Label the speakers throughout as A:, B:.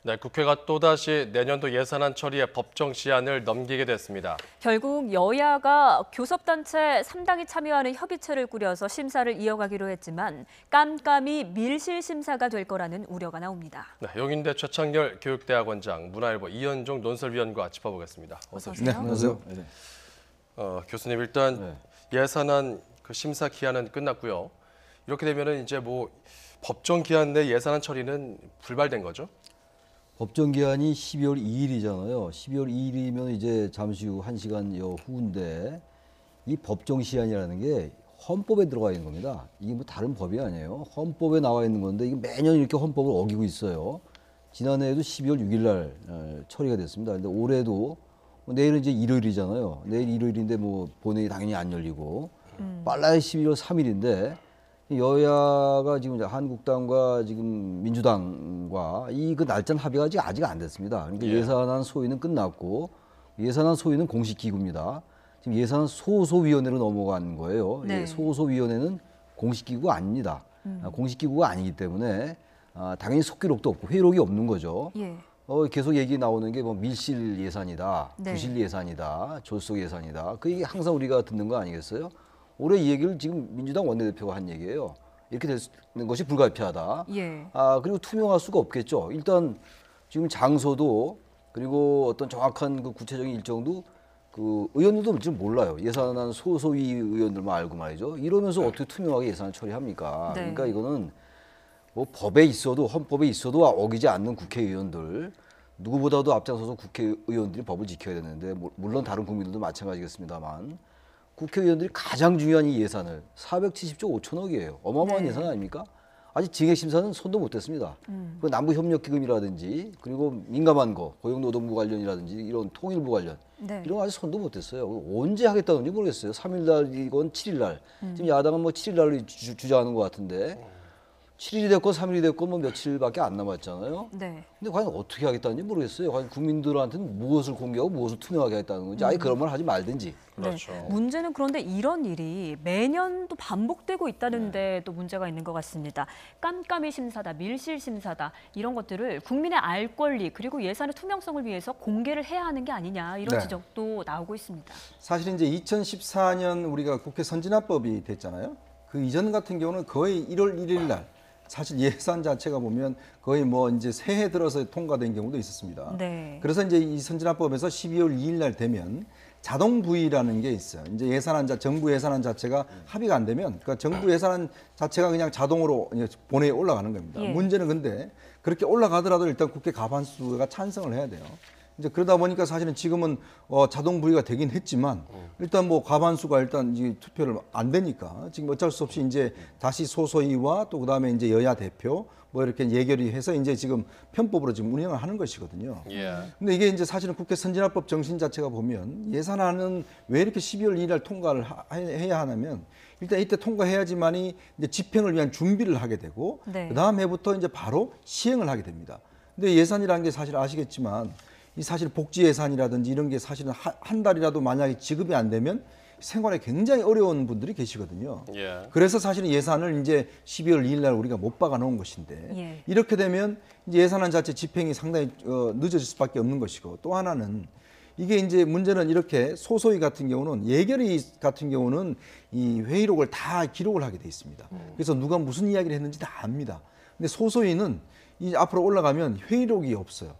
A: 네, 국회가 또다시 내년도 예산안 처리에 법정 시한을 넘기게 됐습니다.
B: 결국 여야가 교섭단체 3당이 참여하는 협의체를 꾸려서 심사를 이어가기로 했지만 깜깜이 밀실 심사가 될 거라는 우려가 나옵니다.
A: 네, 용인대 최창렬 교육대학원장, 문화일보 이현종 논설위원과 짚어보겠습니다. 어서 오십시오.
B: 네,
C: 안녕하세요.
A: 교수님, 일단 예산안 심사 기한은 끝났고요. 이렇게 되면은 이제 뭐 법정 기한 내 예산안 처리는 불발된 거죠?
C: 법정 기한이 12월 2일이잖아요. 12월 2일이면 이제 잠시 후 1시간 후인데 이 법정 시한이라는 게 헌법에 들어가 있는 겁니다. 이게 뭐 다른 법이 아니에요. 헌법에 나와 있는 건데 이게 매년 이렇게 헌법을 어기고 있어요. 지난해에도 12월 6일 날 처리가 됐습니다. 근데 올해도 내일은 이제 일요일이잖아요. 내일 일요일인데 뭐 본회의 당연히 안 열리고 빨라야 12월 3일인데 여야가 지금 한국당과 지금 민주당과 이 그 날짜는 합의가 아직 안 됐습니다. 그러니까 예산안 소위는 끝났고 예산안 소위는 공식 기구입니다. 지금 예산안 소소위원회로 넘어간 거예요.
B: 네.
C: 소소위원회는 공식 기구가 아닙니다. 공식 기구가 아니기 때문에 당연히 속기록도 없고 회의록이 없는 거죠.
B: 예.
C: 계속 얘기 나오는 게 뭐 밀실 예산이다,
B: 네.
C: 부실 예산이다, 졸속 예산이다. 그 얘기 항상 우리가 듣는 거 아니겠어요? 올해 이 얘기를 지금 민주당 원내대표가 한 얘기예요. 이렇게 되는 것이 불가피하다.
B: 예.
C: 그리고 투명할 수가 없겠죠. 일단 지금 장소도 그리고 어떤 정확한 그 구체적인 일정도 그 의원들도 지금 몰라요. 예산안 소소위 의원들만 알고 말이죠. 이러면서 어떻게 투명하게 예산을 처리합니까?
B: 네.
C: 그러니까 이거는 뭐 법에 있어도 헌법에 있어도 어기지 않는 국회의원들 누구보다도 앞장서서 국회의원들이 법을 지켜야 되는데 물론 다른 국민들도 마찬가지겠습니다만 국회의원들이 가장 중요한 이 예산을 470조 5천억이에요. 어마어마한
B: 네.
C: 예산 아닙니까? 아직 증액심사는 손도 못 댔습니다. 그 남부협력기금이라든지 그리고 민감한 거, 고용노동부 관련이라든지 이런 통일부 관련
B: 네.
C: 이런 거 아직 손도 못 댔어요. 언제 하겠다는지 모르겠어요. 3일 날이건 7일 날. 지금 야당은 뭐 7일 날로 주장하는 것 같은데 7일이 됐건 3일이 됐건 뭐 며칠밖에 안 남았잖아요.
B: 네.
C: 근데 과연 어떻게 하겠다는지 모르겠어요. 과연 국민들한테는 무엇을 공개하고 무엇을 투명하게 하겠다는 건지 아예 그런 말 하지 말든지.
A: 그렇죠.
B: 네. 문제는 그런데 이런 일이 매년 또 반복되고 있다는데 또 문제가 있는 것 같습니다. 깜깜이 심사다, 밀실 심사다 이런 것들을 국민의 알 권리 그리고 예산의 투명성을 위해서 공개를 해야 하는 게 아니냐 이런
D: 네.
B: 지적도 나오고 있습니다.
D: 사실 이제 2014년 우리가 국회 선진화법이 됐잖아요. 그 이전 같은 경우는 거의 1월 1일 날 사실 예산 자체가 보면 거의 뭐 이제 새해 들어서 통과된 경우도 있었습니다.
B: 네.
D: 그래서 이제 이 선진화법에서 12월 2일 날 되면 자동 부의라는 게 있어요. 이제 정부 예산안 자체가 합의가 안 되면 그러니까 정부 예산안 자체가 그냥 자동으로 이제 본회의에 올라가는 겁니다.
B: 예.
D: 문제는 근데 그렇게 올라가더라도 일단 국회 과반수가 찬성을 해야 돼요. 이제 그러다 보니까 사실은 지금은 자동 부의가 되긴 했지만 일단 뭐 과반수가 일단 이제 투표를 안 되니까 지금 어쩔 수 없이 이제 다시 소소위와 또 그다음에 이제 여야 대표 뭐 이렇게 예결위 해서 이제 지금 편법으로 지금 운영을 하는 것이거든요. 근데 이게 이제 사실은 국회 선진화법 정신 자체가 보면 예산안은 왜 이렇게 12월 2일 날 통과를 해야 하냐면 일단 이때 통과해야지만이 이제 집행을 위한 준비를 하게 되고
B: 네.
D: 그다음 해부터 이제 바로 시행을 하게 됩니다. 근데 예산이라는 게 사실 아시겠지만 이 사실 복지 예산이라든지 이런 게 사실은 한 달이라도 만약에 지급이 안 되면 생활에 굉장히 어려운 분들이 계시거든요. 그래서 사실은 예산을 이제 12월 2일 날 우리가 못 박아 놓은 것인데
B: 예.
D: 이렇게 되면 이제 예산안 자체 집행이 상당히 늦어질 수밖에 없는 것이고 또 하나는 이게 이제 문제는 이렇게 소소위 같은 경우는 예결위 같은 경우는 이 회의록을 다 기록을 하게 돼 있습니다. 그래서 누가 무슨 이야기를 했는지 다 압니다. 근데 소소위는 이 앞으로 올라가면 회의록이 없어요.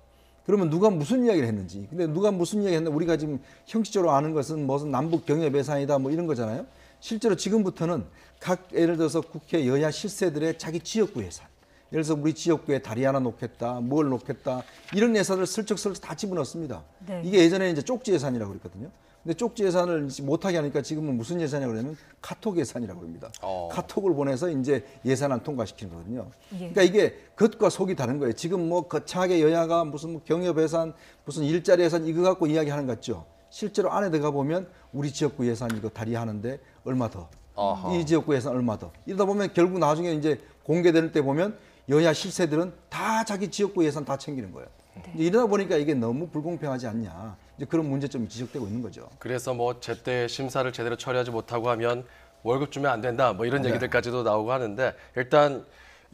D: 그러면 누가 무슨 이야기를 했는지. 근데 누가 무슨 이야기 했나 우리가 지금 형식적으로 아는 것은 무슨 남북 경협 예산이다 뭐 이런 거잖아요. 실제로 지금부터는 각 예를 들어서 국회 여야 실세들의 자기 지역구 예산. 예를 들어서 우리 지역구에 다리 하나 놓겠다, 뭘 놓겠다 이런 예산을 슬쩍슬쩍 다 집어넣습니다.
B: 네.
D: 이게 예전에 이제 쪽지 예산이라고 그랬거든요. 근데 쪽지 예산을 못하게 하니까 지금은 무슨 예산이라고 그러냐면 카톡 예산이라고 합니다. 카톡을 보내서 이제 예산안 통과시키는 거거든요.
B: 예.
D: 그러니까 이게 겉과 속이 다른 거예요. 지금 뭐 거창하게 여야가 무슨 뭐 경협 예산, 무슨 일자리 예산 이거 갖고 이야기하는 것 같죠. 실제로 안에 들어가 보면 우리 지역구 예산 이거 다리 하는데 얼마 더, 이 지역구 예산 얼마 더. 이러다 보면 결국 나중에 이제 공개될 때 보면 여야 실세들은 다 자기 지역구 예산 다 챙기는 거예요. 이제 이러다 보니까 이게 너무 불공평하지 않냐. 이제 그런 문제점이 지적되고 있는 거죠.
A: 그래서 뭐 제때 심사를 제대로 처리하지 못하고 하면 월급 주면 안 된다 뭐 이런 얘기들까지도 나오고 하는데 일단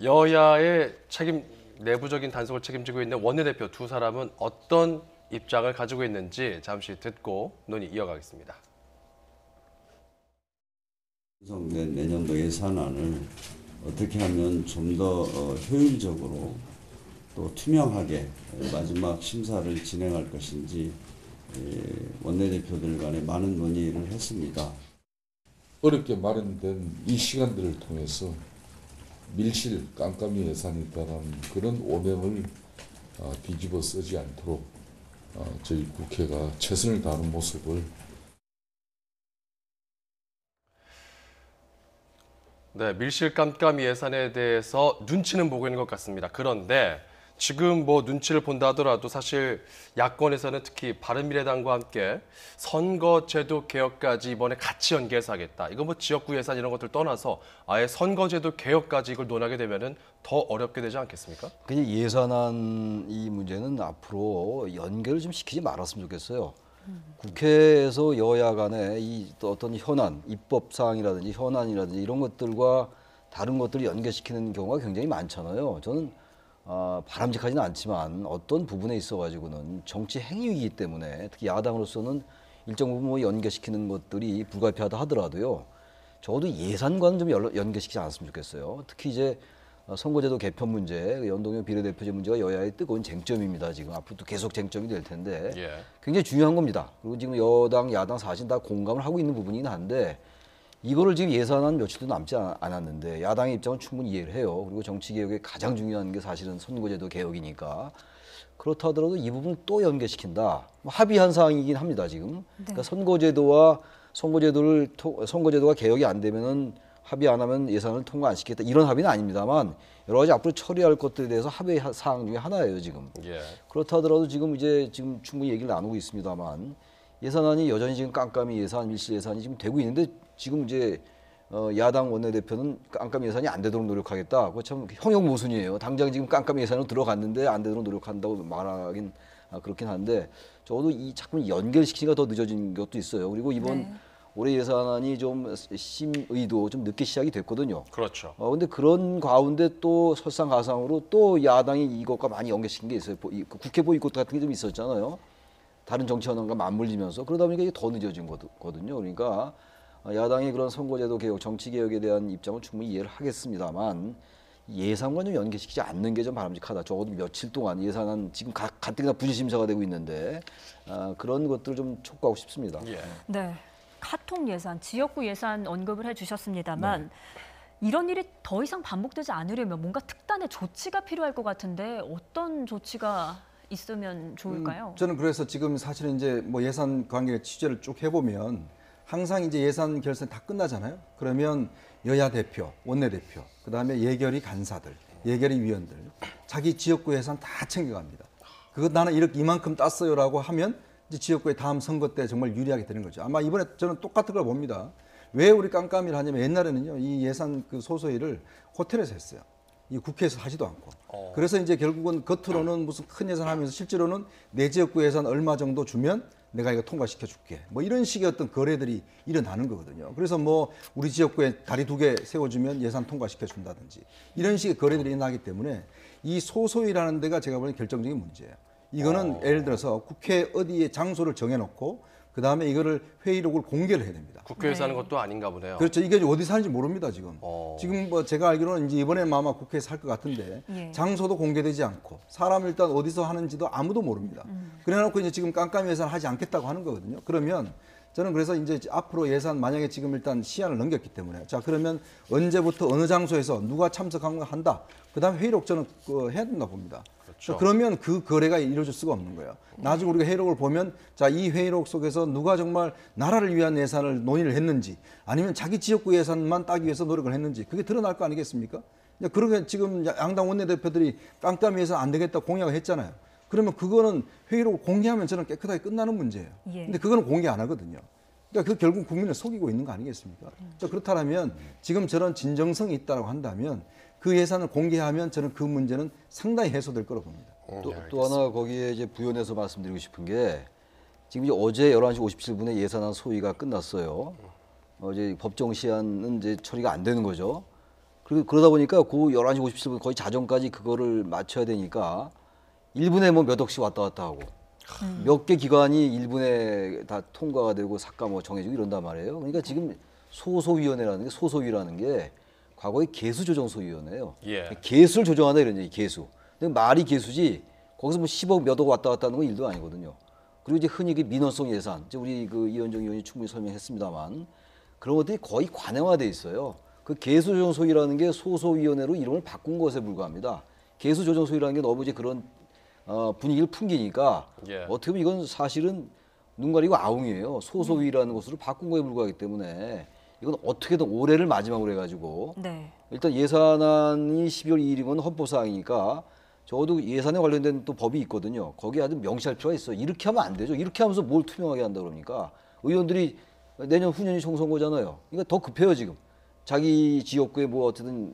A: 여야의 책임 내부적인 단속을 책임지고 있는 원내대표 두 사람은 어떤 입장을 가지고 있는지 잠시 듣고 논의 이어가겠습니다.
E: 완성된 내년도 예산안을 어떻게 하면 좀 더 효율적으로 또 투명하게 마지막 심사를 진행할 것인지 원내대표들 간에 많은 논의를 했습니다.
F: 어렵게 마련된 이 시간들을 통해서 밀실 깜깜이 예산이다라는 그런 오명을 뒤집어 쓰지 않도록 저희 국회가 최선을 다하는 모습을
A: 네, 밀실 깜깜이 예산에 대해서 눈치는 보고 있는 것 같습니다. 그런데 지금 뭐 눈치를 본다 하더라도 사실 야권에서는 특히 바른미래당과 함께 선거제도 개혁까지 이번에 같이 연계해서 하겠다. 이거 뭐 지역구 예산 이런 것들 떠나서 아예 선거제도 개혁까지 이걸 논하게 되면은 더 어렵게 되지 않겠습니까?
C: 그냥 예산안 이 문제는 앞으로 연결을 좀 시키지 말았으면 좋겠어요. 국회에서 여야 간에 이 또 어떤 현안, 입법 사항이라든지 현안이라든지 이런 것들과 다른 것들을 연결시키는 경우가 굉장히 많잖아요. 저는 바람직하지는 않지만 어떤 부분에 있어가지고는 정치 행위이기 때문에 특히 야당으로서는 일정 부분 뭐 연계시키는 것들이 불가피하다 하더라도요. 적어도 예산과는 좀 연계시키지 않았으면 좋겠어요. 특히 이제 선거제도 개편 문제, 연동형 비례대표제 문제가 여야의 뜨거운 쟁점입니다. 지금 앞으로도 계속 쟁점이 될 텐데 굉장히 중요한 겁니다. 그리고 지금 여당, 야당 사실 다 공감을 하고 있는 부분이긴 한데 이거를 지금 예산안 며칠도 남지 않았는데 야당의 입장은 충분히 이해를 해요. 그리고 정치개혁의 가장 중요한 게 사실은 선거제도 개혁이니까 그렇다 하더라도 이 부분을 또 연계시킨다. 합의한 사항이긴 합니다. 지금. 그러니까 선거제도가 개혁이 안 되면은 합의 안 하면 예산을 통과 안 시키겠다. 이런 합의는 아닙니다만 여러 가지 앞으로 처리할 것들에 대해서 합의 사항 중에 하나예요. 지금. 그렇다 하더라도 지금 충분히 얘기를 나누고 있습니다만 예산안이 여전히 지금 깜깜이 예산, 밀실 예산이 지금 되고 있는데 지금 이제 야당 원내대표는 깜깜이 예산이 안 되도록 노력하겠다. 그거 참 형용 모순이에요. 당장 지금 깜깜이 예산으로 들어갔는데 안 되도록 노력한다고 말하긴 그렇긴 한데 적어도 이 자꾸 연결시키기가 더 늦어진 것도 있어요. 그리고 이번 올해 예산안이 좀 심의도 좀 늦게 시작이 됐거든요.
A: 그렇죠.
C: 근데 그런 가운데 또 설상가상으로 또 야당이 이것과 많이 연결시킨 게 있어요. 국회 보이콧 같은 게 좀 있었잖아요. 다른 정치 현안과 맞물리면서 그러다 보니까 이게 더 늦어진 거거든요. 그러니까 야당의 그런 선거제도 개혁, 정치 개혁에 대한 입장은 충분히 이해를 하겠습니다만 예산과 좀 연계시키지 않는 게 좀 바람직하다. 적어도 며칠 동안 예산안 지금 가뜩이나 부지심사가 되고 있는데 그런 것들을 좀 촉구하고 싶습니다.
B: 네, 카톡 예산, 지역구 예산 언급을 해주셨습니다만 이런 일이 더 이상 반복되지 않으려면 뭔가 특단의 조치가 필요할 것 같은데 어떤 조치가 있으면 좋을까요?
D: 저는 그래서 지금 사실은 이제 뭐 예산 관계 취재를 쭉 해보면 항상 이제 예산 결산 다 끝나잖아요. 그러면 여야 대표, 원내대표, 그다음에 예결위 간사들, 예결위 위원들 자기 지역구 예산 다 챙겨갑니다. 그거 나는 이렇게 이만큼 땄어요라고 하면 이제 지역구의 다음 선거 때 정말 유리하게 되는 거죠. 아마 이번에 저는 똑같은 걸 봅니다. 왜 우리 깜깜이를 하냐면 옛날에는요 이 예산 그 소소위를 호텔에서 했어요. 이 국회에서 하지도 않고. 그래서 이제 결국은 겉으로는 무슨 큰 예산 하면서 실제로는 내 지역구 예산 얼마 정도 주면 내가 이거 통과시켜 줄게. 뭐 이런 식의 어떤 거래들이 일어나는 거거든요. 그래서 뭐 우리 지역구에 다리 2개 세워주면 예산 통과시켜 준다든지 이런 식의 거래들이 일어나기 때문에 이 소소위라는 데가 제가 보기엔 결정적인 문제예요. 이거는 예를 들어서 국회 어디에 장소를 정해놓고 그 다음에 이거를 회의록을 공개를 해야 됩니다.
A: 국회에서 하는 것도 아닌가 보네요.
D: 그렇죠. 이게 어디 사는지 모릅니다, 지금. 지금 뭐 제가 알기로는 이제 이번에 아마 국회에서 할 것 같은데 장소도 공개되지 않고 사람 일단 어디서 하는지도 아무도 모릅니다. 그래 놓고 이제 지금 깜깜이 예산 하지 않겠다고 하는 거거든요. 그러면 저는 그래서 이제 앞으로 예산 만약에 지금 일단 시한을 넘겼기 때문에 자, 그러면 언제부터 어느 장소에서 누가 참석한 거 한다. 그다음에 회의록 저는 해야 된다 봅니다.
A: 그렇죠.
D: 그러면 그 거래가 이루어질 수가 없는 거예요. 나중에 우리가 회의록을 보면 자, 이 회의록 속에서 누가 정말 나라를 위한 예산을 논의를 했는지 아니면 자기 지역구 예산만 따기 위해서 노력을 했는지 그게 드러날 거 아니겠습니까? 그러게 지금 양당 원내대표들이 깜깜이 예산 안 되겠다 공약을 했잖아요. 그러면 그거는 회의록을 공개하면 저는 깨끗하게 끝나는 문제예요. 근데 그거는 공개 안 하거든요. 그러니까 그 결국 국민을 속이고 있는 거 아니겠습니까? 자, 그렇다면 지금 저런 진정성이 있다고 한다면 그 예산을 공개하면 저는 그 문제는 상당히 해소될 거라고 봅니다.
C: 또 하나 거기에 이제 부연해서 말씀드리고 싶은 게 지금 이제 어제 11시 57분에 예산안 소위가 끝났어요. 어제 법정 시한은 이제 처리가 안 되는 거죠. 그리고 그러다 보니까 그 11시 57분 거의 자정까지 그거를 맞춰야 되니까 1분에 뭐 몇 억씩 왔다 갔다 하고 몇 개 기관이 1분에 다 통과가 되고 삭감 뭐 정해지고 이런단 말이에요. 그러니까 지금 소소위라는 게 과거의 개수조정소위원회예요.
A: 예.
C: 개수를 조정한다 이런 얘기, 개수. 근데 말이 개수지 거기서 뭐 10억 몇 억 왔다 갔다 하는 건 일도 아니거든요. 그리고 이제 흔히 그 민원성 예산, 이제 우리 그 이현정 의원이 충분히 설명했습니다만 그런 것들이 거의 관행화돼 있어요. 그 개수조정소위라는 게 소소위원회로 이름을 바꾼 것에 불과합니다. 개수조정소위라는 게 너무 이제 그런 분위기를 풍기니까
A: 예.
C: 어떻게 보면 이건 사실은 눈 가리고 아웅이에요. 소소위라는 것으로 바꾼 거에 불과하기 때문에 이건 어떻게든 올해를 마지막으로 해가지고
B: 네.
C: 일단 예산안이 12월 2일이면 헌법사항이니까 적어도 예산에 관련된 또 법이 있거든요. 거기에 아주 명시할 필요가 있어요. 이렇게 하면 안 되죠. 이렇게 하면서 뭘 투명하게 한다 그럽니까? 의원들이 내년 후년이 총선거잖아요. 그러니까 더 급해요 지금. 자기 지역구에 뭐 어쨌든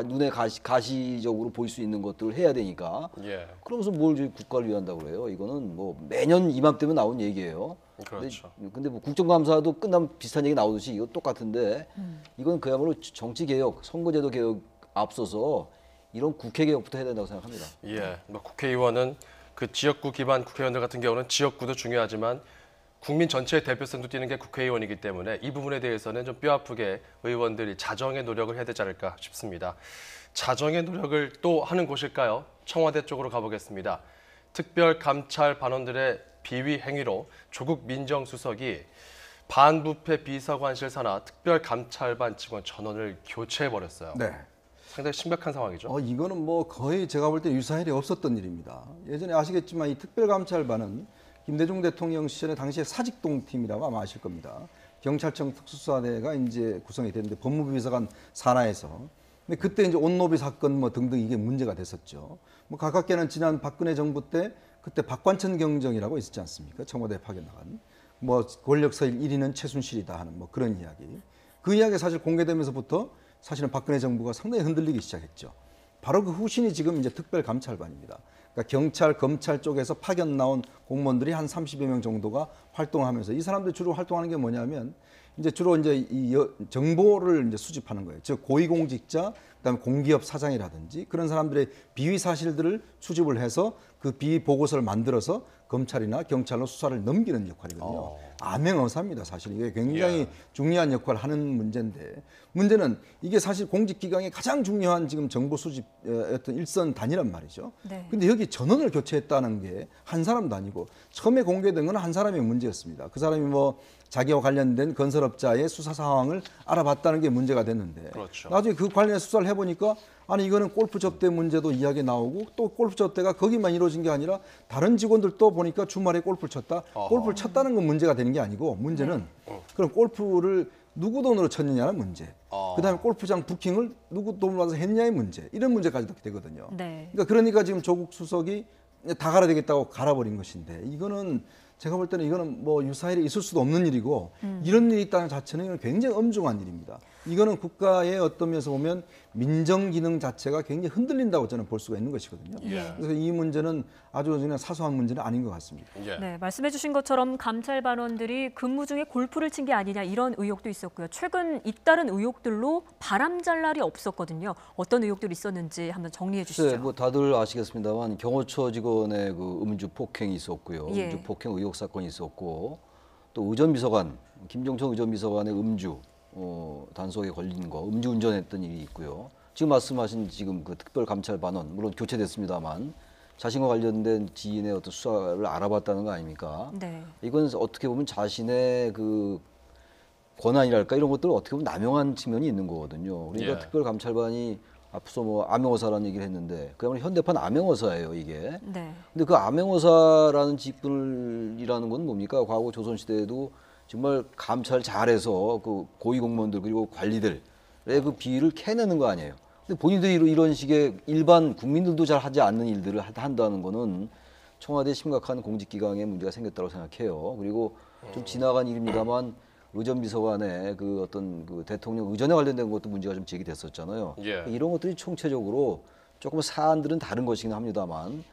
C: 눈에 가시적으로 볼 수 있는 것들을 해야 되니까.
A: 예.
C: 그러면서 뭘 이제 국가를 위한다고 그래요. 이거는 뭐 매년 이맘때면 나온 얘기예요.
A: 그렇죠.
C: 근데 뭐 국정감사도 끝나면 비슷한 얘기 나오듯이 이거 똑같은데 이건 그야말로 정치개혁, 선거제도 개혁 앞서서 이런 국회개혁부터 해야 된다고 생각합니다.
A: 예. 뭐 국회의원은 그 지역구 기반 국회의원들 같은 경우는 지역구도 중요하지만 국민 전체의 대표성도 띠는 게 국회의원이기 때문에 이 부분에 대해서는 좀 뼈아프게 의원들이 자정의 노력을 해야 되지 않을까 싶습니다. 자정의 노력을 또 하는 곳일까요? 청와대 쪽으로 가보겠습니다. 특별감찰 반원들의 비위 행위로 조국 민정수석이 반부패 비서관실 산하 특별감찰반 직원 전원을 교체해버렸어요.
D: 네.
A: 상당히 심각한 상황이죠.
D: 이거는 뭐 거의 제가 볼 때 유사한 일이 없었던 일입니다. 예전에 아시겠지만 이 특별감찰반은 김대중 대통령 시절에 당시에 사직동 팀이라고 아마 아실 겁니다. 경찰청 특수수사대가 이제 구성이 됐는데 법무부 비서관 산하에서. 근데 그때 이제 온노비 사건 뭐 등등 이게 문제가 됐었죠. 뭐 가깝게는 지난 박근혜 정부 때 그때 박관천 경정이라고 있었지 않습니까? 청와대에 파견 나간. 뭐 권력 서열 1위는 최순실이다 하는 뭐 그런 이야기. 그 이야기 사실 공개되면서부터 사실은 박근혜 정부가 상당히 흔들리기 시작했죠. 바로 그 후신이 지금 이제 특별감찰반입니다. 그러니까 경찰, 검찰 쪽에서 파견 나온 공무원들이 한 30여 명 정도가 활동하면서 이 사람들이 주로 활동하는 게 뭐냐면 이제 주로 이제 이 정보를 이제 수집하는 거예요. 즉 고위공직자, 그다음에 공기업 사장이라든지 그런 사람들의 비위 사실들을 수집을 해서 그 비위 보고서를 만들어서 검찰이나 경찰로 수사를 넘기는 역할이거든요. 암행어사입니다. 사실 이게 굉장히 중요한 역할을 하는 문제인데 문제는 이게 사실 공직기강의 가장 중요한 지금 정보 수집 어떤 일선 단위란 말이죠.
B: 네.
D: 근데 여기 전원을 교체했다는 게 한 사람도 아니고 처음에 공개된 건 한 사람의 문제였습니다. 그 사람이 뭐 자기와 관련된 건설업자의 수사 상황을 알아봤다는 게 문제가 됐는데
A: 그렇죠.
D: 나중에 그 관련 수사를 해보니까 아니 이거는 골프 접대 문제도 이야기 나오고 또 골프 접대가 거기만 이루어진 게 아니라 다른 직원들도 보니까 주말에 골프를 쳤다. 골프를 쳤다는 건 문제가 되는 게 아니고 문제는 그럼 골프를 누구 돈으로 쳤느냐는 문제. 그다음에 골프장 부킹을 누구 돈으로 받아서 했냐의 문제. 이런 문제까지도 되거든요.
B: 네.
D: 그러니까 지금 조국 수석이 다 갈아되겠다고 갈아버린 것인데 이거는 제가 볼 때는 이거는 뭐 유사일이 있을 수도 없는 일이고 이런 일이 있다는 자체는 이건 굉장히 엄중한 일입니다. 이거는 국가의 어떤 면에서 보면 민정 기능 자체가 굉장히 흔들린다고 저는 볼 수가 있는 것이거든요.
A: 예.
D: 그래서 이 문제는 아주 그냥 사소한 문제는 아닌 것 같습니다.
A: 예.
B: 네, 말씀해주신 것처럼 감찰 반원들이 근무 중에 골프를 친 게 아니냐 이런 의혹도 있었고요. 최근 잇따른 의혹들로 바람잘 날이 없었거든요. 어떤 의혹들이 있었는지 한번 정리해 주시죠.
C: 네, 뭐 다들 아시겠습니다만 경호처 직원의 그 음주 폭행이 있었고요.
B: 예.
C: 음주 폭행 의혹 사건이 있었고 또 의전비서관 김종철 의전비서관의 음주 단속에 걸린 거, 음주 운전했던 일이 있고요. 지금 말씀하신 지금 그 특별감찰반원 물론 교체됐습니다만 자신과 관련된 지인의 어떤 수사를 알아봤다는 거 아닙니까?
B: 네.
C: 이건 어떻게 보면 자신의 그 권한이랄까 이런 것들을 어떻게 보면 남용한 측면이 있는 거거든요. 그러니까
A: 예.
C: 특별감찰반이 앞서 뭐 암행어사라는 얘기를 했는데 그야말로 현대판 암행어사예요 이게.
B: 네.
C: 근데 그 암행어사라는 직분이라는 건 뭡니까? 과거 조선시대에도 정말 감찰 잘해서 그 고위공무원들 그리고 관리들의 그 비위를 캐내는 거 아니에요. 근데 본인들이 이런 식의 일반 국민들도 잘 하지 않는 일들을 한다는 거는 청와대 심각한 공직기강에 문제가 생겼다고 생각해요. 그리고 좀 지나간 일입니다만 의전비서관의 그 어떤 그 대통령 의전에 관련된 것도 문제가 좀 제기됐었잖아요.
A: 예.
C: 이런 것들이 총체적으로 조금 사안들은 다른 것이긴 합니다만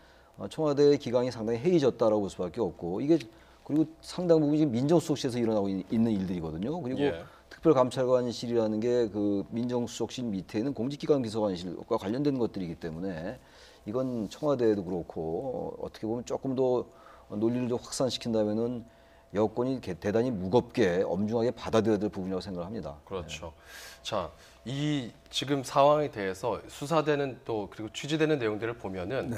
C: 청와대의 기강이 상당히 해이졌다라고 볼 수밖에 없고 이게 그리고 상당 부분 지금 민정수석실에서 일어나고 있는 일들이거든요. 그리고
A: 예.
C: 특별감찰관실이라는 게 그 민정수석실 밑에 있는 공직기관 비서관실과 관련된 것들이기 때문에 이건 청와대에도 그렇고 어떻게 보면 조금 더 논리를 좀 확산시킨다면은 여권이 대단히 무겁게 엄중하게 받아들여야 될 부분이라고 생각합니다.
A: 그렇죠. 자, 이 지금 상황에 대해서 수사되는 또 그리고 취재되는 내용들을 보면은
D: 네.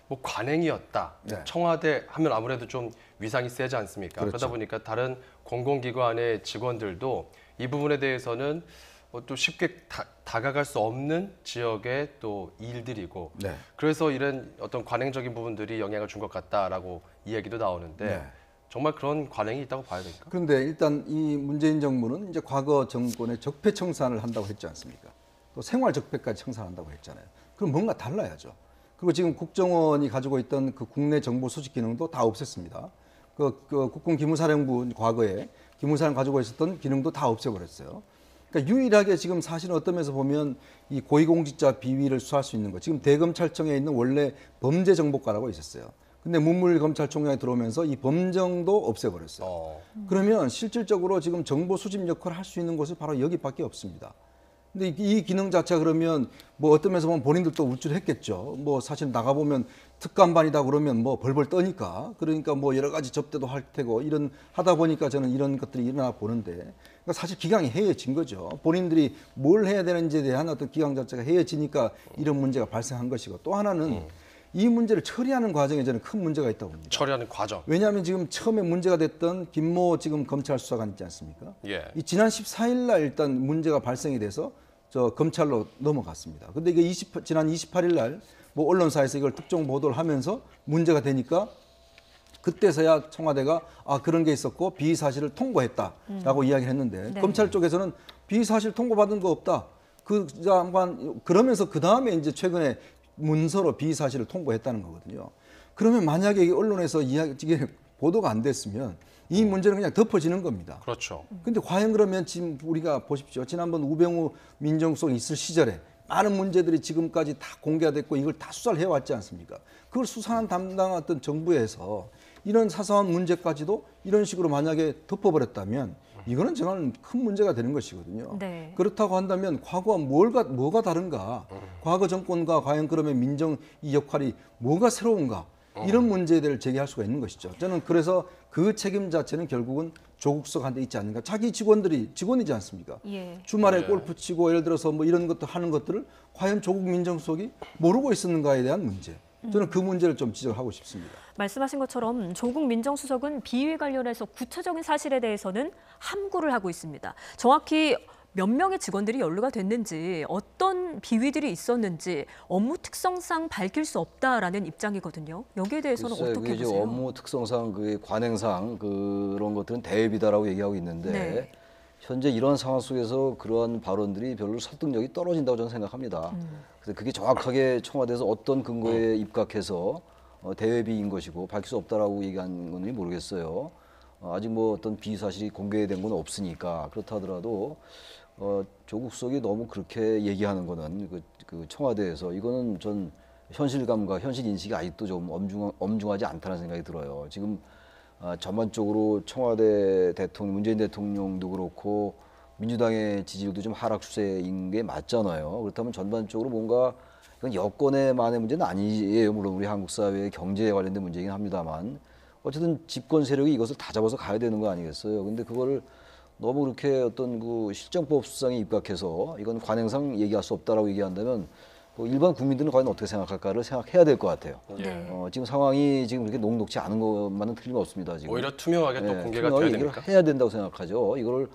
A: 뭐 관행이었다.
D: 네.
A: 청와대 하면 아무래도 좀 위상이 세지 않습니까?
D: 그렇죠.
A: 그러다 보니까 다른 공공기관의 직원들도 이 부분에 대해서는 또 쉽게 다가갈 수 없는 지역의 또 일들이고
D: 네.
A: 그래서 이런 어떤 관행적인 부분들이 영향을 준 것 같다라고 이야기도 나오는데
D: 네.
A: 정말 그런 관행이 있다고 봐야 될까?
D: 그런데 일단 이 문재인 정부는 이제 과거 정권의 적폐 청산을 한다고 했지 않습니까? 또 생활 적폐까지 청산한다고 했잖아요. 그럼 뭔가 달라야죠. 그리고 지금 국정원이 가지고 있던 그 국내 정보 수집 기능도 다 없앴습니다. 그 국군기무사령부 과거에 기무사령 가지고 있었던 기능도 다 없애버렸어요. 그러니까 유일하게 지금 사실은 어떤 면에서 보면 이 고위공직자 비위를 수사할 수 있는 거. 지금 대검찰청에 있는 원래 범죄정보과라고 있었어요. 근데 문물검찰총장이 들어오면서 이 범정도 없애버렸어요. 그러면 실질적으로 지금 정보 수집 역할을 할 수 있는 곳이 바로 여기밖에 없습니다. 근데 이 기능 자체가 그러면 뭐 어떤 면에서 보면 본인들도 울줄했겠죠. 뭐 사실 나가보면 특감반이다 그러면 뭐 벌벌 떠니까. 그러니까 뭐 여러 가지 접대도 할 테고 이런 하다 보니까 저는 이런 것들이 일어나 보는데 그러니까 사실 기강이 해이해진 거죠. 본인들이 뭘 해야 되는지에 대한 어떤 기강 자체가 해이해지니까 이런 문제가 발생한 것이고 또 하나는 이 문제를 처리하는 과정에 저는 큰 문제가 있다고 봅니다.
A: 처리하는 과정.
D: 왜냐하면 지금 처음에 문제가 됐던 김모 지금 검찰 수사관 있지 않습니까?
A: 예.
D: 이 지난 14일 날 일단 문제가 발생이 돼서 저 검찰로 넘어갔습니다. 근데 이게 지난 28일 날 뭐 언론사에서 이걸 특종 보도를 하면서 문제가 되니까 그때서야 청와대가 그런 게 있었고 비의 사실을 통보했다라고 이야기를 했는데
B: 네.
D: 검찰 쪽에서는 비의 사실 통보받은 거 없다. 그러면서 그 다음에 이제 최근에 문서로 비의 사실을 통보했다는 거거든요. 그러면 만약에 이 언론에서 이게 보도가 안 됐으면 이 문제는 그냥 덮어지는 겁니다.
A: 그렇죠.
D: 근데 과연 그러면 지금 우리가 보십시오. 지난번 우병우 민정수석이 있을 시절에 많은 문제들이 지금까지 다 공개가 됐고 이걸 다 수사를 해왔지 않습니까? 그걸 수사한 담당했던 정부에서 이런 사소한 문제까지도 이런 식으로 만약에 덮어버렸다면 이거는 정말 큰 문제가 되는 것이거든요.
B: 네.
D: 그렇다고 한다면 과거와 뭐가 다른가? 과거 정권과 과연 그러면 민정 이 역할이 뭐가 새로운가? 이런 문제들을 제기할 수가 있는 것이죠. 저는 그래서 그 책임 자체는 결국은 조국석한테 있지 않는가. 자기 직원이지 않습니까?
B: 예.
D: 주말에 골프 치고 예를 들어서 뭐 이런 것도 하는 것들을 과연 조국 민정수석이 모르고 있었는가에 대한 문제. 저는 그 문제를 좀 지적하고 싶습니다.
B: 말씀하신 것처럼 조국 민정수석은 비위 관련해서 구체적인 사실에 대해서는 함구를 하고 있습니다. 정확히 몇 명의 직원들이 연루가 됐는지 어떤 비위들이 있었는지 업무 특성상 밝힐 수 없다라는 입장이거든요. 여기에 대해서는
C: 글쎄,
B: 어떻게
C: 그게
B: 보세요?
C: 업무 특성상 그 관행상 그런 것들은 대비다라고 얘기하고 있는데
B: 네.
C: 현재 이런 상황 속에서 그러한 발언들이 별로 설득력이 떨어진다고 저는 생각합니다. 그래서 그게 정확하게 청와대에서 어떤 근거에 입각해서 대외비인 것이고 밝힐 수 없다라고 얘기한 건지 모르겠어요. 아직 뭐 어떤 비위 사실이 공개된 건 없으니까 그렇다 하더라도 조국 수석이 너무 그렇게 얘기하는 거는 그 청와대에서 이거는 전 현실감과 현실 인식이 아직도 좀 엄중하지 않다는 생각이 들어요. 지금 전반적으로 청와대 대통령, 문재인 대통령도 그렇고 민주당의 지지율도 좀 하락 추세인 게 맞잖아요. 그렇다면 전반적으로 뭔가 이건 여권의만의 문제는 아니에요. 물론 우리 한국 사회의 경제에 관련된 문제이긴 합니다만 어쨌든 집권 세력이 이것을 다 잡아서 가야 되는 거 아니겠어요? 근데 그거를 너무 그렇게 어떤 그 실정법 수상에 입각해서 이건 관행상 얘기할 수 없다라고 얘기한다면 일반 국민들은 과연 어떻게 생각할까를 생각해야 될 것 같아요.
B: 네.
C: 지금 상황이 지금 그렇게 녹록지 않은 것만은 틀림없습니다. 지금.
A: 오히려 투명하게 또 공개가
C: 투명하게
A: 돼야
C: 얘기를
A: 됩니까?
C: 해야 된다고 생각하죠. 이걸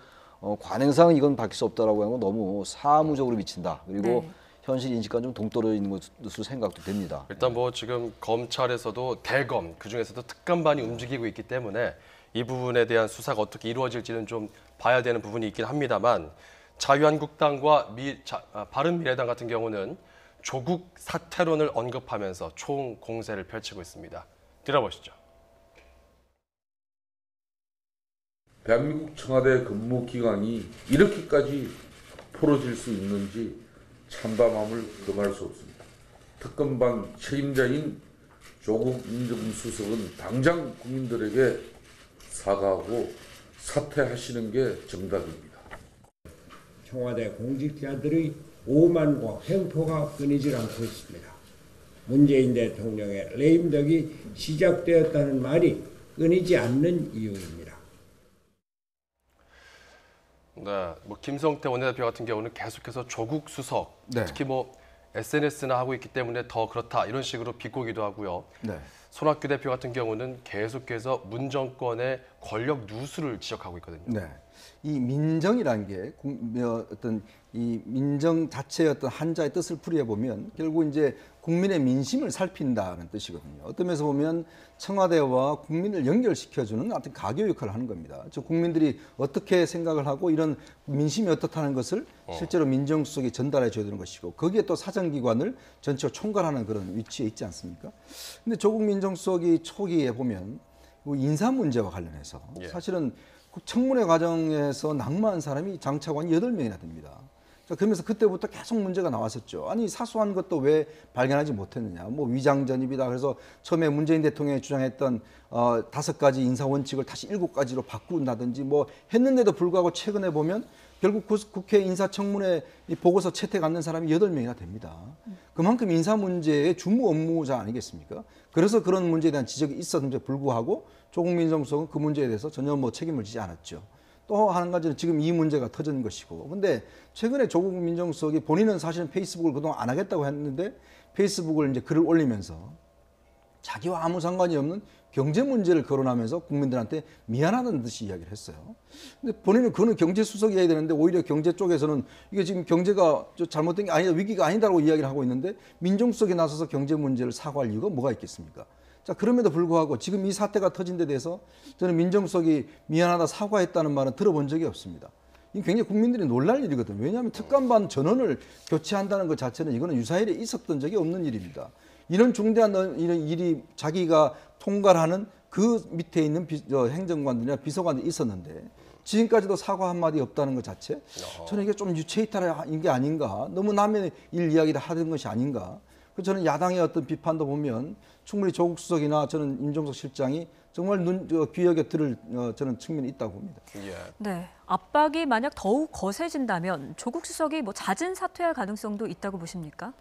C: 관행상 이건 밝힐 수 없다라고 하는 건 너무 사무적으로 미친다. 그리고
B: 네.
A: 현실 인식과 좀 동떨어져 있는 것으로 생각도 됩니다.
C: 일단 뭐 지금 검찰에서도 대검, 그중에서도 특감반이 움직이고 있기 때문에 이 부분에 대한 수사가 어떻게 이루어질지는 좀 봐야 되는 부분이 있긴 합니다만 자유한국당과 바른미래당 같은 경우는 조국 사퇴론을 언급하면서 총공세를 펼치고 있습니다. 들어보시죠.
F: 대한민국 청와대 근무 기간이 이렇게까지 풀어질 수 있는지 참담함을 금할 수 없습니다. 특검반 책임자인 조국 민정수석은 당장 국민들에게 사과하고 사퇴하시는 게 정답입니다.
G: 청와대 공직자들의 오만과 횡포가 끊이질 않고 있습니다. 문재인 대통령의 레임덕이 시작되었다는 말이 끊이지 않는 이유입니다.
A: 네, 뭐 김성태 원내대표 같은 경우는 계속해서 조국 수석,
D: 네.
A: 특히 뭐 SNS나 하고 있기 때문에 더 그렇다 이런 식으로 비꼬기도 하고요.
D: 네.
A: 손학규 대표 같은 경우는 계속해서 문 정권의 권력 누수를 지적하고 있거든요.
D: 네. 이 민정이라는 게 어떤 이 민정 자체의 어떤 한자의 뜻을 풀이해 보면 결국 이제 국민의 민심을 살핀다는 뜻이거든요. 어떤 면에서 보면 청와대와 국민을 연결시켜주는 어떤 가교 역할을 하는 겁니다. 즉 국민들이 어떻게 생각을 하고 이런 민심이 어떻다는 것을 실제로 민정수석이 전달해 줘야 되는 것이고 거기에 또 사정기관을 전체로 총괄하는 그런 위치에 있지 않습니까? 근데 조국 민정수석이 초기에 보면 인사 문제와 관련해서
A: 예.
D: 사실은 청문회 과정에서 낙마한 사람이 장차관이 8명이나 됩니다. 자, 그러면서 그때부터 계속 문제가 나왔었죠. 아니 사소한 것도 왜 발견하지 못했느냐. 뭐 위장전입이다. 그래서 처음에 문재인 대통령이 주장했던 5가지 인사 원칙을 다시 7가지로 바꾼다든지 뭐 했는데도 불구하고 최근에 보면 결국 국회 인사청문회 이 보고서 채택 않는 사람이 8명이나 됩니다. 그만큼 인사 문제의 주무 업무자 아니겠습니까? 그래서 그런 문제에 대한 지적이 있었는데 불구하고 조국 민정수석은 그 문제에 대해서 전혀 뭐 책임을 지지 않았죠. 또 한 가지는 지금 이 문제가 터진 것이고, 근데 최근에 조국 민정수석이 본인은 사실은 페이스북을 그동안 안 하겠다고 했는데 페이스북을 이제 글을 올리면서 자기와 아무 상관이 없는 경제 문제를 거론하면서 국민들한테 미안하다는 듯이 이야기를 했어요. 근데 본인은 그거는 경제 수석이어야 되는데 오히려 경제 쪽에서는 이게 지금 경제가 잘못된 게 아니다, 위기가 아니다라고 이야기를 하고 있는데 민정수석이 나서서 경제 문제를 사과할 이유가 뭐가 있겠습니까? 자, 그럼에도 불구하고 지금 이 사태가 터진 데 대해서 저는 민정수석이 미안하다 사과했다는 말은 들어본 적이 없습니다. 이게 굉장히 국민들이 놀랄 일이거든요. 왜냐하면 특감반 전원을 교체한다는 것 자체는 이거는 유사일에 있었던 적이 없는 일입니다. 이런 중대한 이런 일이 자기가 통과하는 그 밑에 있는 행정관들이나 비서관들이 있었는데 지금까지도 사과 한마디 없다는 것 자체 저는 이게 좀 유체이탈인 게 아닌가, 너무 남의 일 이야기를 하는 것이 아닌가. 저는 야당의 어떤 비판도 보면 충분히 조국 수석이나 저는 임종석 실장이 정말 귀 여겨 들을 저는 측면이 있다고 봅니다.
A: 예.
B: 네, 압박이 만약 더욱 거세진다면 조국 수석이 뭐 잦은 사퇴할 가능성도 있다고 보십니까?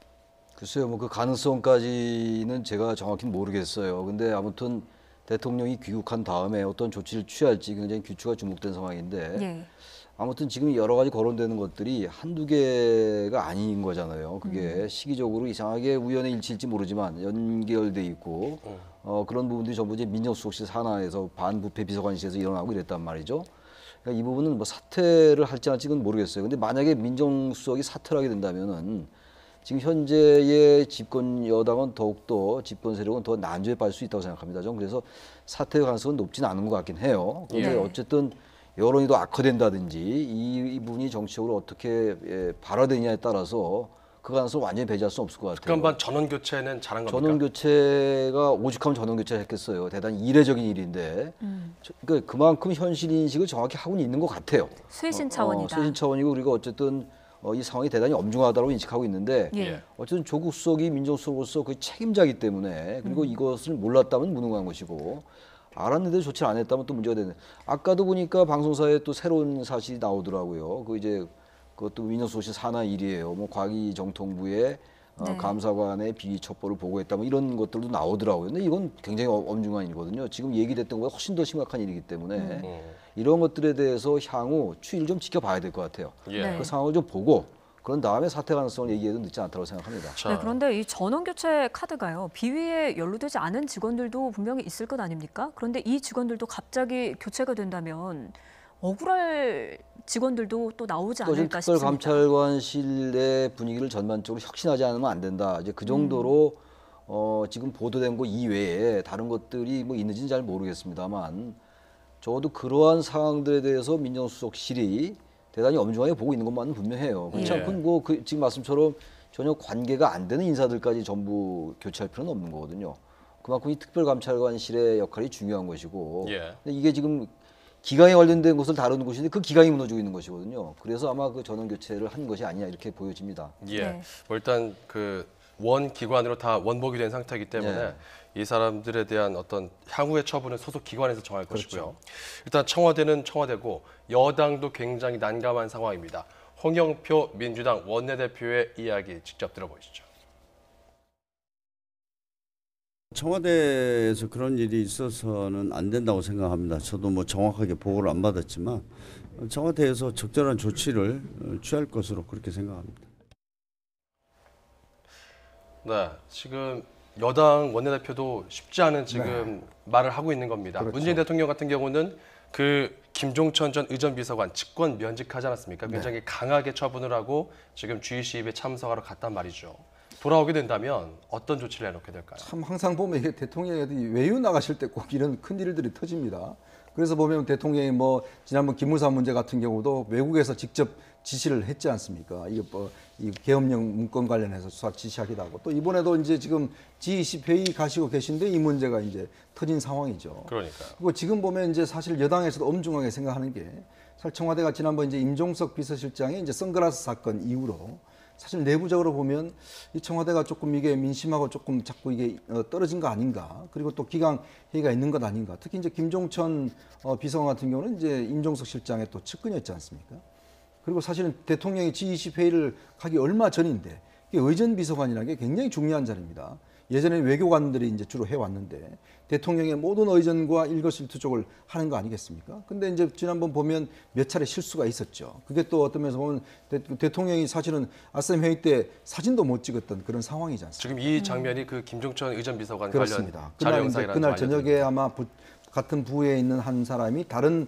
C: 글쎄요, 뭐 그 가능성까지는 제가 정확히 모르겠어요. 근데 아무튼 대통령이 귀국한 다음에 어떤 조치를 취할지 굉장히 귀추가 주목된 상황인데
B: 예.
C: 아무튼 지금 여러 가지 거론되는 것들이 한두 개가 아닌 거잖아요. 그게 시기적으로 이상하게 우연의 일치일지 모르지만 연결돼 있고 그런 부분들이 전부 이제 민정수석실 산하에서 반부패 비서관실에서 일어나고 이랬단 말이죠. 그러니까 이 부분은 뭐 사퇴를 할지 안 할지는 모르겠어요. 근데 만약에 민정수석이 사퇴를 하게 된다면은 지금 현재의 집권 여당은 더욱더 집권 세력은 더 난조에 빠질 수 있다고 생각합니다. 좀 그래서 사퇴 가능성은 높지는 않은 것 같긴 해요. 그런데
B: 네.
C: 어쨌든 여론이 더 악화된다든지 이 부분이 정치적으로 어떻게 발화되느냐에 따라서 그 가능성을 완전히 배제할 수 없을 것 같아요.
A: 특감반 전원 교체는 잘한 겁니까?
C: 전원 교체가 오죽하면 전원 교체를 했겠어요. 대단히 이례적인 일인데 그러니까 그만큼 현실 인식을 정확히 하고는 있는 것 같아요.
B: 쇄신 차원이다.
C: 쇄신 차원이고 우리가 어쨌든 이 상황이 대단히 엄중하다고 인식하고 있는데
B: 예.
C: 어쨌든 조국 수석이 민정수석으로서 그 책임자이기 때문에 그리고 이것을 몰랐다면 무능한 것이고 알았는데 조치를 안 했다면 또 문제가 되는. 아까도 보니까 방송사에 또 새로운 사실이 나오더라고요. 그 이제 그것도 민정수석실 산하 일이에요. 뭐 과기정통부의
B: 네.
C: 감사관의 비리 첩보를 보고했다 뭐 이런 것들도 나오더라고요. 근데 이건 굉장히 엄중한 일이거든요. 지금 얘기됐던 것보다 훨씬 더 심각한 일이기 때문에 이런 것들에 대해서 향후 추이를 좀 지켜봐야 될 것 같아요.
A: 예.
B: 네.
C: 그 상황을 좀 보고 그런 다음에 사퇴 가능성을 얘기해도 늦지 않다고 생각합니다.
B: 네, 그런데 이 전원 교체 카드가요. 비위에 연루되지 않은 직원들도 분명히 있을 것 아닙니까? 그런데 이 직원들도 갑자기 교체가 된다면 억울할 직원들도 또 나오지
C: 또 지금
B: 않을까 싶습니다.
C: 특별감찰관실의 분위기를 전반적으로 혁신하지 않으면 안 된다. 이제 그 정도로 지금 보도된 거 이외에 다른 것들이 뭐 있는지는 잘 모르겠습니다만 적어도 그러한 상황들에 대해서 민정수석실이 대단히 엄중하게 보고 있는 것만은 분명해요. 그렇지
A: 예.
C: 않고 뭐 지금 말씀처럼 전혀 관계가 안 되는 인사들까지 전부 교체할 필요는 없는 거거든요. 그만큼 이 특별감찰관실의 역할이 중요한 것이고
A: 예.
C: 근데 이게 지금 기강에 관련된 것을 다루는 곳인데 그 기강이 무너지고 있는 것이거든요. 그래서 아마 그 전원 교체를 한 것이 아니냐 이렇게 보여집니다.
A: 예.
B: 네.
A: 뭐 일단 그 원 기관으로 다 원복이 된 상태이기 때문에
C: 네.
A: 이 사람들에 대한 어떤 향후의 처분은 소속 기관에서 정할 것이고요. 일단 청와대는 청와대고 여당도 굉장히 난감한 상황입니다. 홍영표 민주당 원내대표의 이야기 직접 들어보시죠.
E: 청와대에서 그런 일이 있어서는 안 된다고 생각합니다. 저도 뭐 정확하게 보고를 안 받았지만 청와대에서 적절한 조치를 취할 것으로 그렇게 생각합니다.
A: 네, 지금 여당 원내대표도 쉽지 않은 지금 말을 하고 있는 겁니다.
D: 그렇죠.
A: 문재인 대통령 같은 경우는 그 김종천 전 의전비서관 직권 면직하지 않았습니까? 굉장히 강하게 처분을 하고 지금 GC입에 참석하러 갔단 말이죠. 돌아오게 된다면 어떤 조치를 내놓게 될까요?
D: 참 항상 보면 이게 대통령이 외유 나가실 때 꼭 이런 큰 일들이 터집니다. 그래서 보면 대통령이 뭐 지난번 기무사 문제 같은 경우도 외국에서 직접 지시를 했지 않습니까? 이게 뭐 이 계엄령 문건 관련해서 수사 지시하기도 하고 또 이번에도 이제 지금 G20 회의 가시고 계신데 이 문제가 이제 터진 상황이죠.
A: 그러니까요.
D: 그리고 지금 보면 이제 사실 여당에서도 엄중하게 생각하는 게 사실 청와대가 지난번 이제 임종석 비서실장의 이제 선글라스 사건 이후로 사실 내부적으로 보면 이 청와대가 조금 이게 민심하고 조금 자꾸 이게 떨어진 거 아닌가. 그리고 또 기강 회의가 있는 것 아닌가. 특히 이제 김종천 비서관 같은 경우는 이제 임종석 실장의 또 측근이었지 않습니까? 그리고 사실은 대통령이 G20 회의를 가기 얼마 전인데 이게 의전 비서관이라는 게 굉장히 중요한 자리입니다. 예전에 외교관들이 이제 주로 해왔는데 대통령의 모든 의전과 일거수일투족을 하는 거 아니겠습니까? 근데 이제 지난번 보면 몇 차례 실수가 있었죠. 그게 또 어떤 면에서 보면 대통령이 사실은 아셈 회의 때 사진도 못 찍었던 그런 상황이지 않습니까?
A: 지금 이 장면이 그 김종천 의전비서관
D: 그렇습니다.
A: 관련 자료
D: 그날 이제
A: 영상이라는
D: 그날 저녁에 아마 같은 부에 있는 한 사람이 다른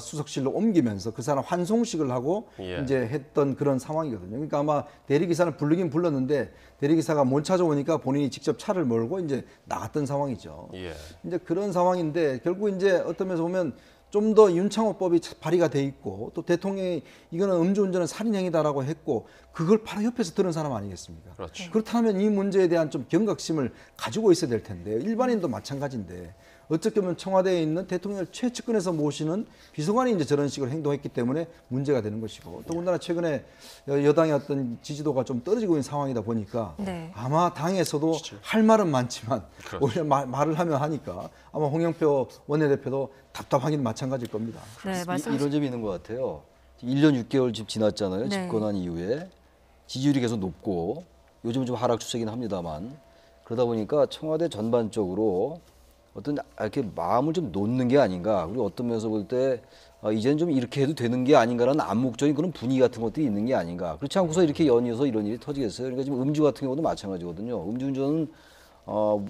D: 수석실로 옮기면서 그 사람 환송식을 하고
A: 예.
D: 이제 했던 그런 상황이거든요. 그러니까 아마 대리기사를 부르긴 불렀는데 대리기사가 못 찾아오니까 본인이 직접 차를 몰고 이제 나갔던 상황이죠.
A: 예.
D: 이제 그런 상황인데 결국 이제 어떤 면에서 보면 좀 더 윤창호법이 발의가 돼 있고 또 대통령이 이거는 음주운전은 살인행위다라고 했고 그걸 바로 옆에서 들은 사람 아니겠습니까?
A: 그렇죠.
D: 그렇다면 이 문제에 대한 좀 경각심을 가지고 있어야 될 텐데 일반인도 마찬가지인데 어떻게 보면 청와대에 있는 대통령을 최측근에서 모시는 비서관이 이제 저런 식으로 행동했기 때문에 문제가 되는 것이고 더군다나 최근에 여당의 어떤 지지도가 좀 떨어지고 있는 상황이다 보니까
B: 네.
D: 아마 당에서도 할 말은 많지만
A: 그렇죠.
D: 오히려 말을 하면 하니까 아마 홍영표 원내대표도 답답하긴 마찬가지일 겁니다.
B: 네,
C: 이런 점이 있는 것 같아요. 1년 6개월 지금 지났잖아요.
B: 네.
C: 집권한 이후에 지지율이 계속 높고 요즘은 좀 하락 추세긴 합니다만 그러다 보니까 청와대 전반적으로 어떤 이렇게 마음을 좀 놓는 게 아닌가. 그리고 어떤 면에서 볼 때 이제는 좀 이렇게 해도 되는 게 아닌가라는 암묵적인 그런 분위기 같은 것들이 있는 게 아닌가. 그렇지 않고서 이렇게 연이어서 이런 일이 터지겠어요. 그러니까 지금 음주 같은 경우도 마찬가지거든요. 음주운전은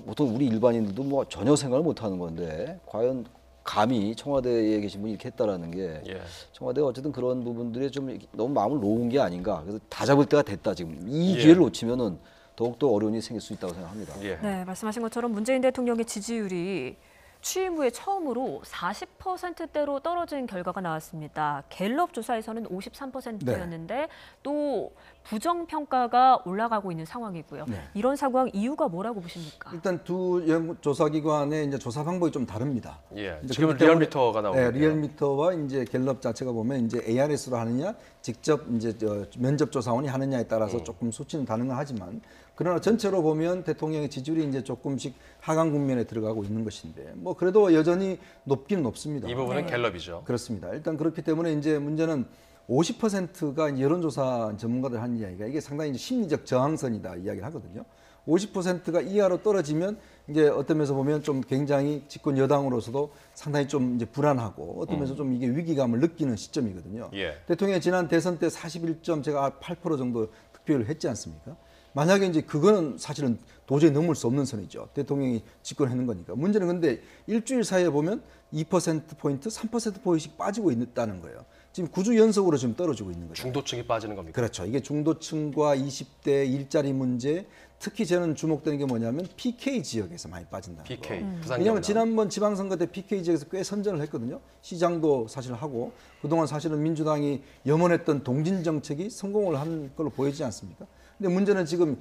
C: 보통 우리 일반인들도 뭐 전혀 생각을 못 하는 건데 과연 감히 청와대에 계신 분이 이렇게 했다라는 게
A: 예.
C: 청와대가 어쨌든 그런 부분들에 좀 너무 마음을 놓은 게 아닌가. 그래서 다 잡을 때가 됐다 지금. 이
A: 예.
C: 기회를 놓치면은 더욱더 어려운 일이 생길 수 있다고 생각합니다.
A: 예.
B: 네, 말씀하신 것처럼 문재인 대통령의 지지율이 취임 후에 처음으로 40%대로 떨어진 결과가 나왔습니다. 갤럽 조사에서는 53%였는데 또 부정 평가가 올라가고 있는 상황이고요.
D: 네.
B: 이런 상황 이유가 뭐라고 보십니까?
D: 일단 두 조사기관의 이제 조사 방법이 좀 다릅니다.
A: 예.
D: 이제
A: 지금은
D: 그렇기 때문에-
A: 리얼미터가 나오는데요.
D: 네, 리얼미터와 이제 갤럽 자체가 보면 이제 ARS로 하느냐, 직접 이제 면접 조사원이 하느냐에 따라서 조금 수치는 다르긴 하지만 그러나 전체로 보면 대통령의 지지율이 이제 조금씩 하강 국면에 들어가고 있는 것인데 뭐 그래도 여전히 높기는 높습니다.
A: 이 부분은
B: 네.
A: 갤럽이죠.
D: 그렇습니다. 일단 그렇기 때문에 이제 문제는 50%가 여론조사 전문가들 하는 이야기가 이게 상당히 이제 심리적 저항선이다 이야기를 하거든요. 50%가 이하로 떨어지면 이제 어떤 면에서 보면 좀 굉장히 집권 여당으로서도 상당히 좀 이제 불안하고 어떤 면에서 좀 이게 위기감을 느끼는 시점이거든요.
A: 예.
D: 대통령이 지난 대선 때 41점 제가 8% 정도 득표율을 했지 않습니까? 만약에 이제 그거는 사실은 도저히 넘을 수 없는 선이죠. 대통령이 집권하는 거니까. 문제는 근데 일주일 사이에 보면 2%포인트, 3%포인트씩 빠지고 있다는 거예요. 지금 9주 연속으로 지금 떨어지고 있는 거죠.
A: 중도층이 빠지는 겁니까?
D: 그렇죠. 이게 중도층과 20대 일자리 문제, 특히 저는 주목되는 게 뭐냐면 PK 지역에서 많이 빠진다는 거.
A: PK. 부산
D: 왜냐하면
A: 경남.
D: 지난번 지방선거 때 PK 지역에서 꽤 선전을 했거든요. 시장도 사실 하고 그동안 사실은 민주당이 염원했던 동진 정책이 성공을 한 걸로 보이지 않습니까? 근데 문제는 지금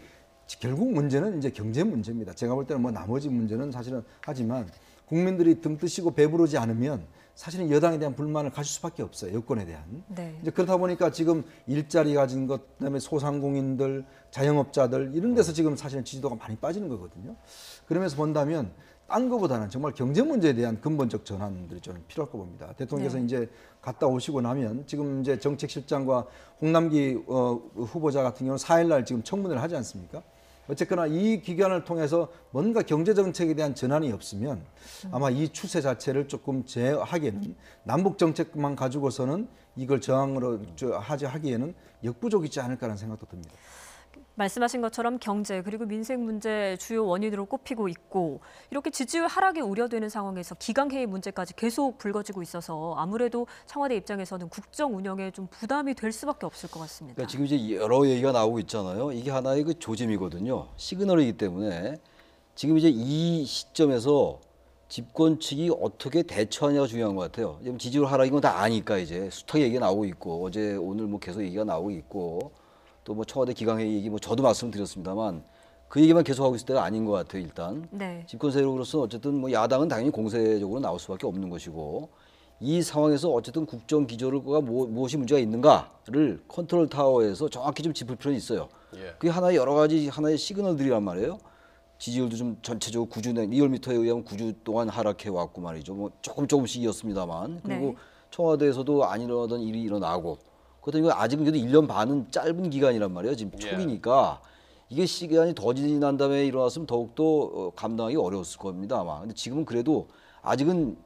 D: 결국 문제는 이제 경제 문제입니다. 제가 볼 때는 뭐 나머지 문제는 사실은 하지만 국민들이 등 뜨시고 배부르지 않으면 사실은 여당에 대한 불만을 가질 수밖에 없어요. 여권에 대한.
B: 네.
D: 이제 그렇다 보니까 지금 일자리 가진 것, 그다음에 소상공인들, 자영업자들 이런 데서 지금 사실은 지지도가 많이 빠지는 거거든요. 그러면서 본다면 딴 것보다는 정말 경제 문제에 대한 근본적 전환들이 좀 필요할 거 봅니다. 대통령께서
B: 네.
D: 이제 갔다 오시고 나면 지금 이제 정책실장과 홍남기 후보자 같은 경우는 4일날 지금 청문회를 하지 않습니까? 어쨌거나 이 기간을 통해서 뭔가 경제 정책에 대한 전환이 없으면 아마 이 추세 자체를 조금 제어하기에는 남북 정책만 가지고서는 이걸 저항으로 하기에는 역부족이지 않을까라는 생각도 듭니다.
B: 말씀하신 것처럼 경제 그리고 민생 문제 주요 원인으로 꼽히고 있고 이렇게 지지율 하락이 우려되는 상황에서 기강회의 문제까지 계속 불거지고 있어서 아무래도 청와대 입장에서는 국정 운영에 좀 부담이 될 수밖에 없을 것 같습니다.
C: 그러니까 지금 이제 여러 얘기가 나오고 있잖아요. 이게 하나의 그 조짐이거든요. 시그널이기 때문에 지금 이제 이 시점에서 집권 측이 어떻게 대처하냐가 중요한 것 같아요. 지금 지지율 하락인 건 다 아니까 이제 숱하게 얘기가 나오고 있고 어제 오늘 뭐 계속 얘기가 나오고 있고 또 뭐 청와대 기강회의 얘기 뭐 저도 말씀드렸습니다만 그 얘기만 계속하고 있을 때가 아닌 것 같아요. 일단
B: 네.
C: 집권 세력으로서 어쨌든 뭐 야당은 당연히 공세적으로 나올 수밖에 없는 것이고 이 상황에서 어쨌든 국정 기조가 무엇이 문제가 있는가를 컨트롤 타워에서 정확히 좀 짚을 필요는 있어요.
A: 예.
C: 그게 하나의 여러 가지 하나의 시그널들이란 말이에요. 지지율도 좀 전체적으로 9주 내 리얼미터에 의하면 9주 동안 하락해 왔고 말이죠. 뭐 조금씩이었습니다만 그리고
B: 네.
C: 청와대에서도 안 일어나던 일이 일어나고 그렇다니 아직은 그래도 1년 반은 짧은 기간이란 말이에요. 지금
A: 예.
C: 초기니까 이게 시간이 더 지난 다음에 일어났으면 더욱더 감당하기 어려웠을 겁니다 아마. 근데 지금은 그래도 아직은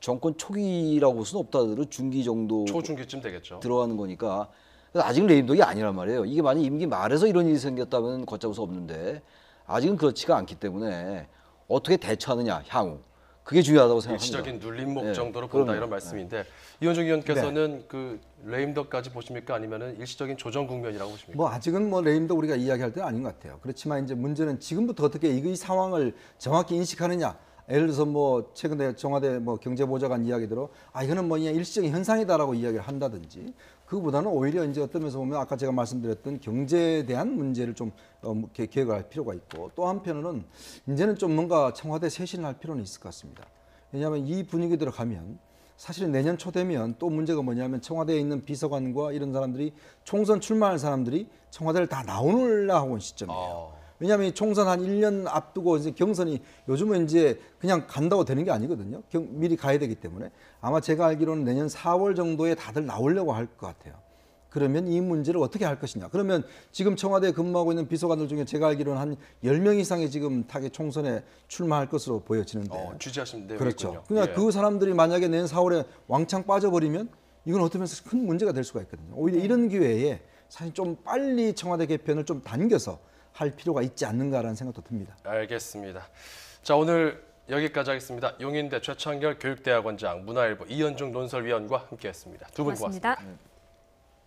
C: 정권 초기라고 볼 수는 없다 하더라도 중기 정도
A: 초중기쯤 되겠죠.
C: 들어가는 거니까 그래서 아직은 레임덕이 아니란 말이에요. 이게 만약 임기 말에서 이런 일이 생겼다면 걷잡을 수 없는데 아직은 그렇지가 않기 때문에 어떻게 대처하느냐 향후 그게 중요하다고 생각합니다.
A: 일시적인 눌림목
C: 네,
A: 정도로 본다
C: 그럼요.
A: 이런 말씀인데 이현중 의원께서는 그 레임덕까지 보십니까 아니면은 일시적인 조정 국면이라고 보십니까?
D: 뭐 아직은 뭐 레임도 우리가 이야기할 때는 아닌 것 같아요. 그렇지만 이제 문제는 지금부터 어떻게 이 상황을 정확히 인식하느냐. 예를 들어서 뭐 최근에 청와대 뭐 경제보좌관 이야기대로 이거는 뭐 그냥 일시적인 현상이다라고 이야기를 한다든지 그보다는 오히려 이제 어떤 면에서 보면 아까 제가 말씀드렸던 경제에 대한 문제를 좀 계획을 할 필요가 있고 또 한편으로는 이제는 좀 뭔가 청와대 쇄신을 할 필요는 있을 것 같습니다. 왜냐하면 이 분위기대로 가면 사실은 내년 초 되면 또 문제가 뭐냐면 청와대에 있는 비서관과 이런 사람들이 총선 출마할 사람들이 청와대를 다 나오려고 하고 있는 시점이에요. 왜냐하면 이 총선 한 1년 앞두고 이제 경선이 요즘은 이제 그냥 간다고 되는 게 아니거든요. 미리 가야 되기 때문에 아마 제가 알기로는 내년 4월 정도에 다들 나오려고 할 것 같아요. 그러면 이 문제를 어떻게 할 것이냐. 그러면 지금 청와대에 근무하고 있는 비서관들 중에 제가 알기로는 한 10명 이상이 지금 타겟 총선에 출마할 것으로 보여지는데.
A: 취재하신 내용이군요.
D: 그렇죠. 그러니까
A: 예.
D: 그 사람들이 만약에 내년 4월에 왕창 빠져버리면 이건 어떤 면에서 큰 문제가 될 수가 있거든요. 오히려 이런 기회에 사실 좀 빨리 청와대 개편을 좀 당겨서 할 필요가 있지 않는가라는 생각도 듭니다.
A: 알겠습니다. 자, 오늘 여기까지 하겠습니다. 용인대 최창결 교육대학원장, 문화일보 이현중 논설위원과 함께했습니다. 두 분 고맙습니다.
B: 고맙습니다.